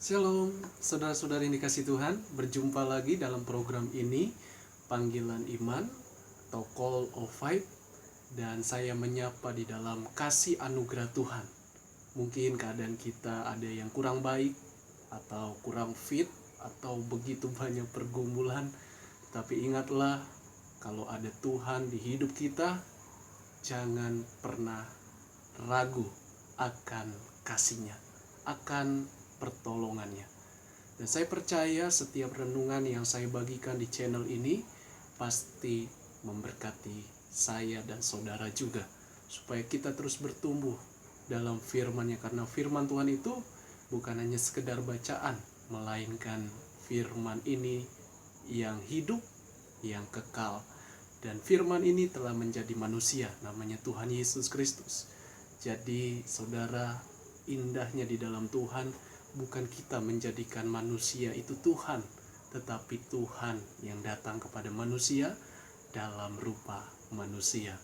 Shalom, saudara-saudari yang dikasih Tuhan. Berjumpa lagi dalam program ini, Panggilan Iman atau Call of Faith. Dan saya menyapa di dalam kasih anugerah Tuhan. Mungkin keadaan kita ada yang kurang baik, atau kurang fit, atau begitu banyak pergumulan. Tapi ingatlah, kalau ada Tuhan di hidup kita, jangan pernah ragu akan kasih-Nya, akan pertolongannya. Dan saya percaya setiap renungan yang saya bagikan di channel ini pasti memberkati saya dan saudara juga, supaya kita terus bertumbuh dalam firman-Nya, karena firman Tuhan itu bukan hanya sekedar bacaan, melainkan firman ini yang hidup, yang kekal. Dan firman ini telah menjadi manusia, namanya Tuhan Yesus Kristus. Jadi saudara, indahnya di dalam Tuhan bukan kita menjadikan manusia itu Tuhan, tetapi Tuhan yang datang kepada manusia dalam rupa manusia.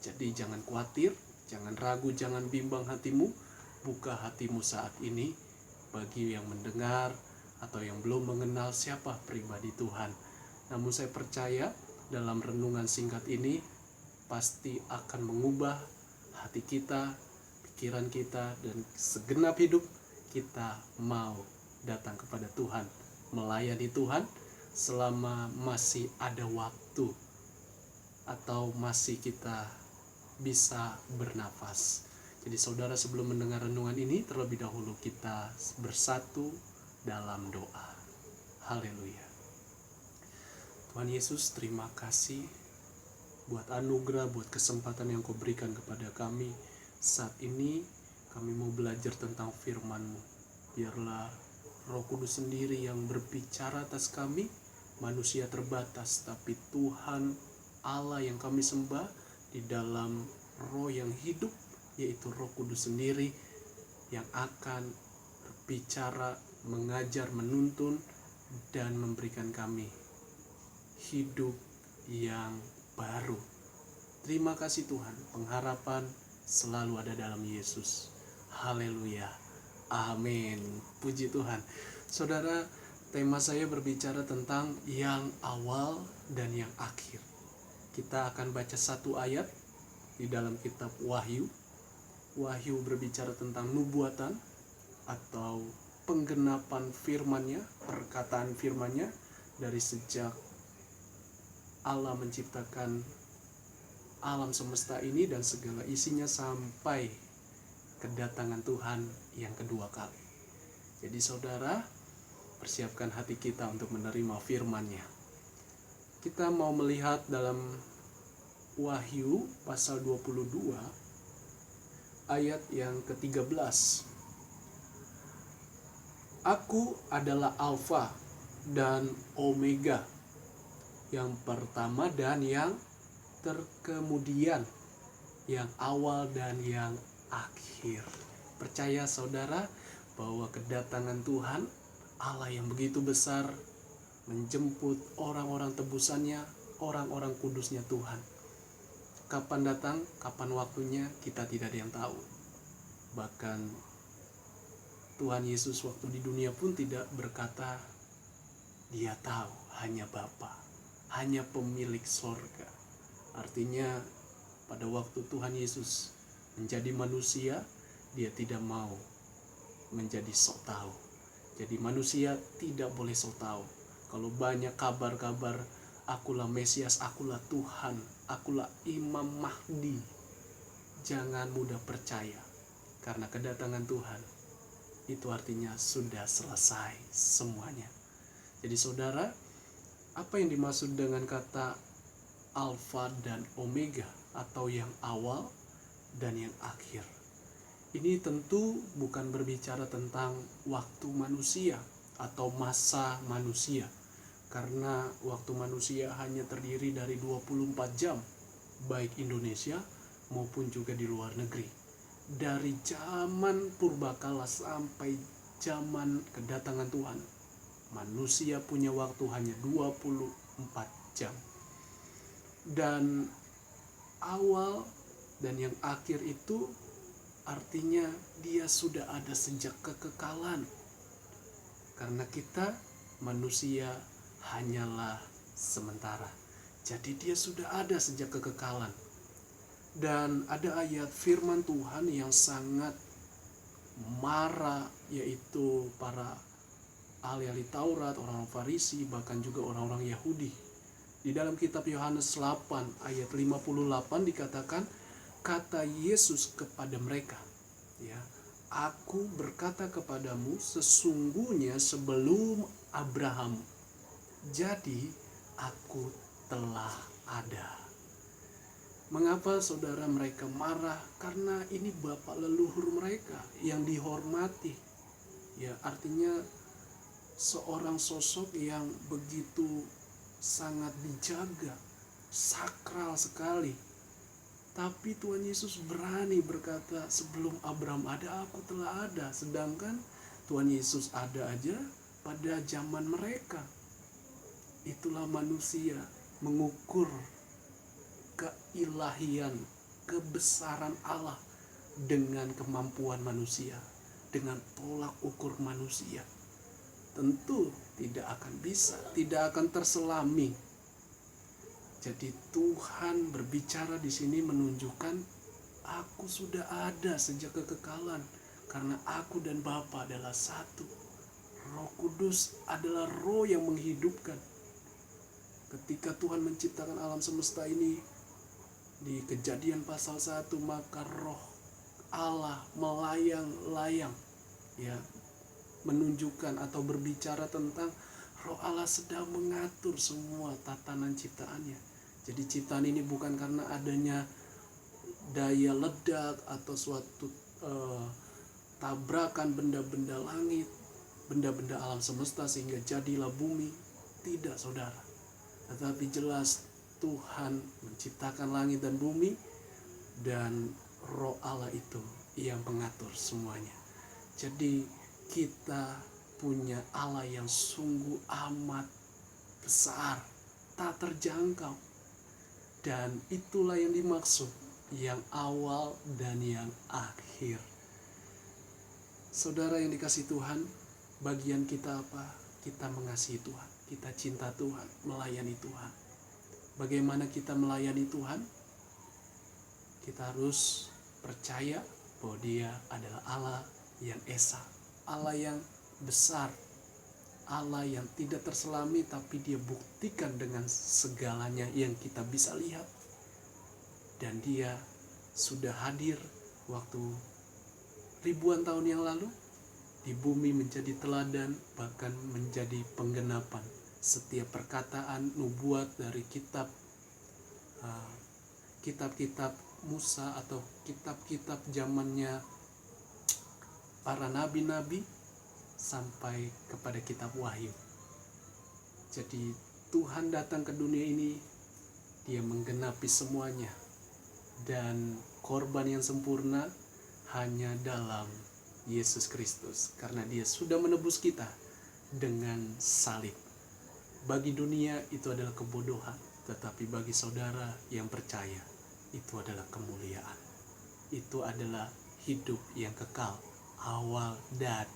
Jadi jangan khawatir, jangan ragu, jangan bimbang hatimu. Buka hatimu saat ini bagi yang mendengar atau yang belum mengenal siapa pribadi Tuhan. Namun saya percaya dalam renungan singkat ini pasti akan mengubah hati kita, pikiran kita, dan segenap hidup kita mau datang kepada Tuhan, melayani Tuhan selama masih ada waktu atau masih kita bisa bernafas. Jadi saudara, sebelum mendengar renungan ini, terlebih dahulu kita bersatu dalam doa. Haleluya. Tuhan Yesus, terima kasih buat anugerah, buat kesempatan yang Kau berikan kepada kami. Saat ini kami mau belajar tentang firman-Mu. Biarlah Roh Kudus sendiri yang berbicara atas kami. Manusia terbatas, tapi Tuhan Allah yang kami sembah di dalam Roh yang hidup, yaitu Roh Kudus sendiri yang akan berbicara, mengajar, menuntun, dan memberikan kami hidup yang baru. Terima kasih Tuhan, pengharapan selalu ada dalam Yesus. Haleluya, amin, puji Tuhan. Saudara, tema saya berbicara tentang yang awal dan yang akhir. Kita akan baca satu ayat di dalam kitab Wahyu. Wahyu berbicara tentang nubuatan atau penggenapan firman-Nya, perkataan firman-Nya dari sejak Allah menciptakan alam semesta ini dan segala isinya sampai kedatangan Tuhan yang kedua kali. Jadi saudara, persiapkan hati kita untuk menerima firman-Nya. Kita mau melihat dalam Wahyu pasal 22 ayat yang ke-13. Aku adalah Alfa dan Omega, yang pertama dan yang terkemudian, yang awal dan yang akhir. Percaya saudara bahwa kedatangan Tuhan Allah yang begitu besar menjemput orang-orang tebusannya, orang-orang kudusnya Tuhan. Kapan datang, kapan waktunya, kita tidak ada yang tahu. Bahkan Tuhan Yesus waktu di dunia pun tidak berkata Dia tahu, hanya Bapa, hanya pemilik sorga. Artinya pada waktu Tuhan Yesus menjadi manusia, Dia tidak mau menjadi sok tahu. Jadi manusia tidak boleh sok tahu. Kalau banyak kabar-kabar, akulah Mesias, akulah Tuhan, akulah Imam Mahdi, jangan mudah percaya. Karena kedatangan Tuhan itu artinya sudah selesai semuanya. Jadi saudara, apa yang dimaksud dengan kata Alfa dan Omega, atau yang awal dan yang akhir? Ini tentu bukan berbicara tentang waktu manusia atau masa manusia, karena waktu manusia hanya terdiri dari 24 jam, baik Indonesia maupun juga di luar negeri. Dari zaman purbakala sampai zaman kedatangan Tuhan, manusia punya waktu hanya 24 jam. Dan awal dan yang akhir itu artinya Dia sudah ada sejak kekekalan. Karena kita manusia hanyalah sementara. Jadi dia sudah ada sejak kekekalan. Dan ada ayat firman Tuhan yang sangat marah, yaitu para ahli-ahli Taurat, orang-orang Farisi, bahkan juga orang-orang Yahudi. Di dalam kitab Yohanes 8 ayat 58 dikatakan, kata Yesus kepada mereka, ya, aku berkata kepadamu, sesungguhnya sebelum Abraham jadi aku telah ada. Mengapa saudara mereka marah? Karena ini bapak leluhur mereka yang dihormati. Ya, artinya seorang sosok yang begitu sangat dijaga, sakral sekali. Tapi Tuhan Yesus berani berkata, sebelum Abraham ada, aku telah ada. Sedangkan Tuhan Yesus ada aja pada zaman mereka. Itulah manusia mengukur keilahian, kebesaran Allah dengan kemampuan manusia, dengan tolak ukur manusia. Tentu tidak akan bisa, tidak akan terselami. Jadi Tuhan berbicara di sini menunjukkan, aku sudah ada sejak kekekalan, karena aku dan Bapa adalah satu. Roh Kudus adalah roh yang menghidupkan. Ketika Tuhan menciptakan alam semesta ini, di Kejadian pasal 1, maka roh Allah melayang-layang, ya, menunjukkan atau berbicara tentang roh Allah sedang mengatur semua tatanan ciptaannya. Jadi ciptaan ini bukan karena adanya daya ledak atau suatu tabrakan benda-benda langit, benda-benda alam semesta sehingga jadilah bumi. Tidak, saudara. Tetapi jelas Tuhan menciptakan langit dan bumi, dan roh Allah itu yang mengatur semuanya. Jadi kita punya Allah yang sungguh amat besar, tak terjangkau. Dan itulah yang dimaksud, yang awal dan yang akhir. Saudara yang dikasihi Tuhan, bagian kita apa? Kita mengasihi Tuhan, kita cinta Tuhan, melayani Tuhan. Bagaimana kita melayani Tuhan? Kita harus percaya bahwa Dia adalah Allah yang esa, Allah yang besar, Allah yang tidak terselami, tapi Dia buktikan dengan segalanya yang kita bisa lihat. Dan Dia sudah hadir waktu ribuan tahun yang lalu di bumi menjadi teladan, bahkan menjadi penggenapan setiap perkataan nubuat dari kitab-kitab Musa atau kitab-kitab zamannya para nabi-nabi sampai kepada kitab Wahyu. Jadi Tuhan datang ke dunia ini, Dia menggenapi semuanya, dan korban yang sempurna hanya dalam Yesus Kristus, karena Dia sudah menebus kita dengan salib. Bagi dunia itu adalah kebodohan, tetapi bagi saudara yang percaya itu adalah kemuliaan. Itu adalah hidup yang kekal, awal dan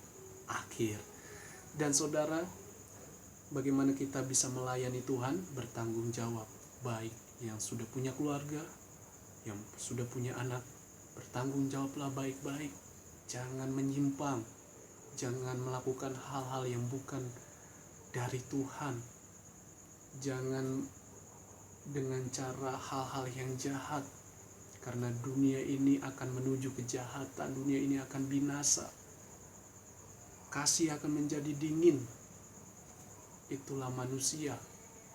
akhir. Dan saudara, bagaimana kita bisa melayani Tuhan? Bertanggung jawab, baik yang sudah punya keluarga, yang sudah punya anak, bertanggung jawablah baik-baik. Jangan menyimpang, jangan melakukan hal-hal yang bukan dari Tuhan. Jangan dengan cara hal-hal yang jahat, karena dunia ini akan menuju kejahatan, dunia ini akan binasa. Kasih akan menjadi dingin. Itulah manusia.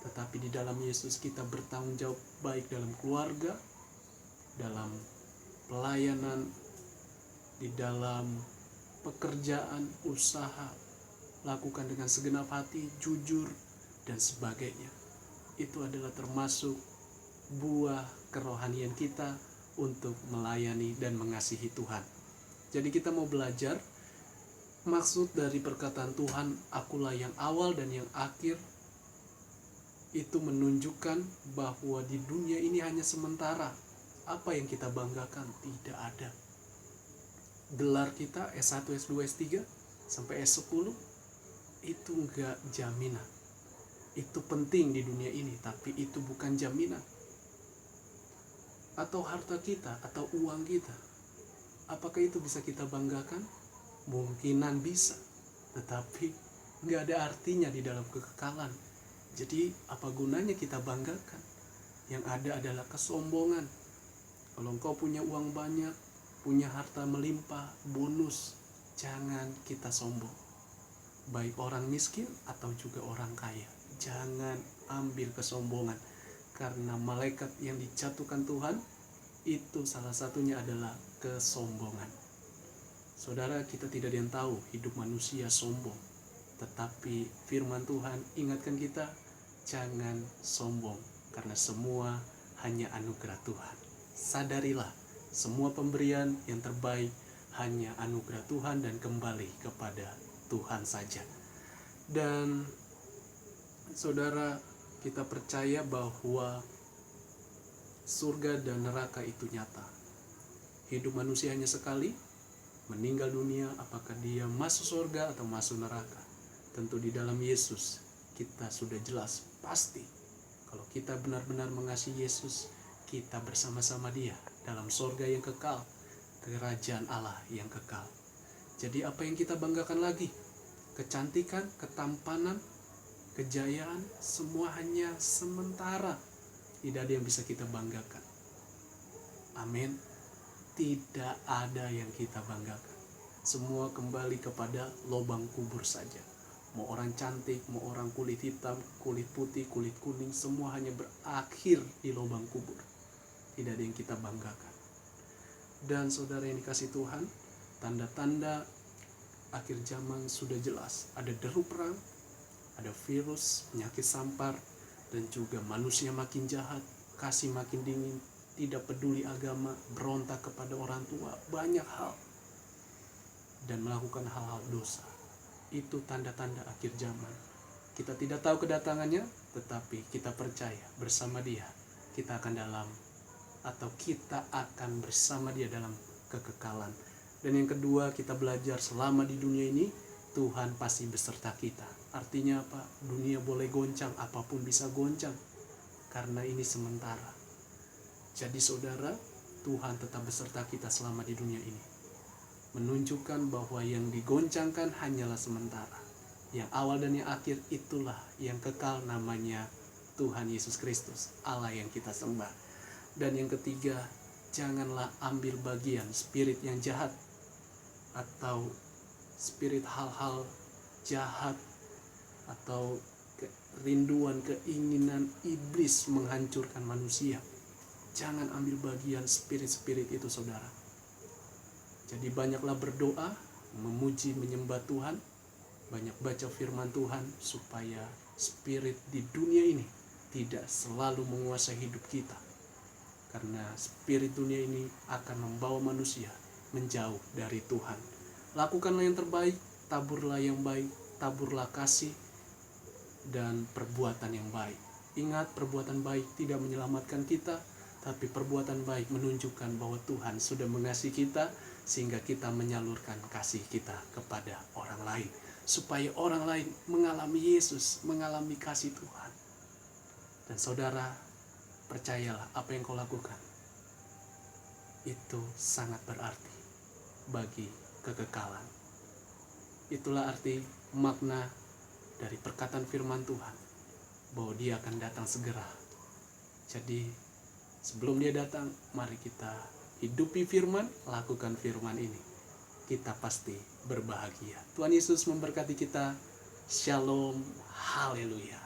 Tetapi di dalam Yesus kita bertanggung jawab, baik dalam keluarga, dalam pelayanan, di dalam pekerjaan, usaha, lakukan dengan segenap hati, jujur, dan sebagainya. Itu adalah termasuk buah kerohanian kita untuk melayani dan mengasihi Tuhan. Jadi kita mau belajar maksud dari perkataan Tuhan, akulah yang awal dan yang akhir. Itu menunjukkan bahwa di dunia ini hanya sementara. Apa yang kita banggakan? Tidak ada. Gelar kita S1, S2, S3 sampai S10, itu enggak jaminan. Itu penting di dunia ini, tapi itu bukan jaminan. Atau harta kita, atau uang kita, apakah itu bisa kita banggakan? Mungkinan bisa, tetapi enggak ada artinya di dalam kekekalan. Jadi apa gunanya kita banggakan? Yang ada adalah kesombongan. Kalau engkau punya uang banyak, punya harta melimpah, bonus, jangan kita sombong. Baik orang miskin atau juga orang kaya, jangan ambil kesombongan. Karena malaikat yang dijatuhkan Tuhan, itu salah satunya adalah kesombongan. Saudara, kita tidak ada yang tahu hidup manusia sombong. Tetapi firman Tuhan ingatkan kita, jangan sombong. Karena semua hanya anugerah Tuhan. Sadarilah, semua pemberian yang terbaik hanya anugerah Tuhan dan kembali kepada Tuhan saja. Dan saudara, kita percaya bahwa surga dan neraka itu nyata. Hidup manusia hanya sekali, meninggal dunia, apakah dia masuk surga atau masuk neraka. Tentu di dalam Yesus kita sudah jelas, pasti. Kalau kita benar-benar mengasihi Yesus, kita bersama-sama Dia dalam surga yang kekal, kerajaan Allah yang kekal. Jadi apa yang kita banggakan lagi? Kecantikan, ketampanan, kejayaan, semua hanya sementara. Tidak ada yang bisa kita banggakan. Amin. Tidak ada yang kita banggakan. Semua kembali kepada lubang kubur saja. Mau orang cantik, mau orang kulit hitam, kulit putih, kulit kuning, semua hanya berakhir di lubang kubur. Tidak ada yang kita banggakan. Dan saudara yang dikasih Tuhan, tanda-tanda akhir zaman sudah jelas. Ada deru perang, ada virus, penyakit sampar, dan juga manusia makin jahat, kasih makin dingin, tidak peduli agama, berontak kepada orang tua, banyak hal, dan melakukan hal-hal dosa. Itu tanda-tanda akhir zaman. Kita tidak tahu kedatangannya, tetapi kita percaya bersama Dia kita akan bersama Dia dalam kekekalan. Dan yang kedua, kita belajar selama di dunia ini Tuhan pasti beserta kita. Artinya apa? Dunia boleh goncang, apapun bisa goncang, karena ini sementara. Jadi saudara, Tuhan tetap beserta kita selama di dunia ini, menunjukkan bahwa yang digoncangkan hanyalah sementara. Yang awal dan yang akhir itulah yang kekal, namanya Tuhan Yesus Kristus, Allah yang kita sembah. Dan yang ketiga, janganlah ambil bagian spirit yang jahat atau spirit hal-hal jahat atau kerinduan, keinginan iblis menghancurkan manusia. Jangan ambil bagian spirit-spirit itu, saudara. Jadi banyaklah berdoa, memuji, menyembah Tuhan, banyak baca firman Tuhan, supaya spirit di dunia ini tidak selalu menguasai hidup kita. Karena spirit dunia ini akan membawa manusia menjauh dari Tuhan. Lakukanlah yang terbaik, taburlah yang baik, taburlah kasih dan perbuatan yang baik. Ingat, perbuatan baik tidak menyelamatkan kita, tapi perbuatan baik menunjukkan bahwa Tuhan sudah mengasihi kita, sehingga kita menyalurkan kasih kita kepada orang lain, supaya orang lain mengalami Yesus, mengalami kasih Tuhan. Dan saudara, percayalah, apa yang kau lakukan itu sangat berarti bagi kekekalan. Itulah arti makna dari perkataan firman Tuhan, bahwa Dia akan datang segera. Jadi sebelum Dia datang, mari kita hidupi firman, lakukan firman ini. Kita pasti berbahagia. Tuhan Yesus memberkati kita. Shalom, haleluya.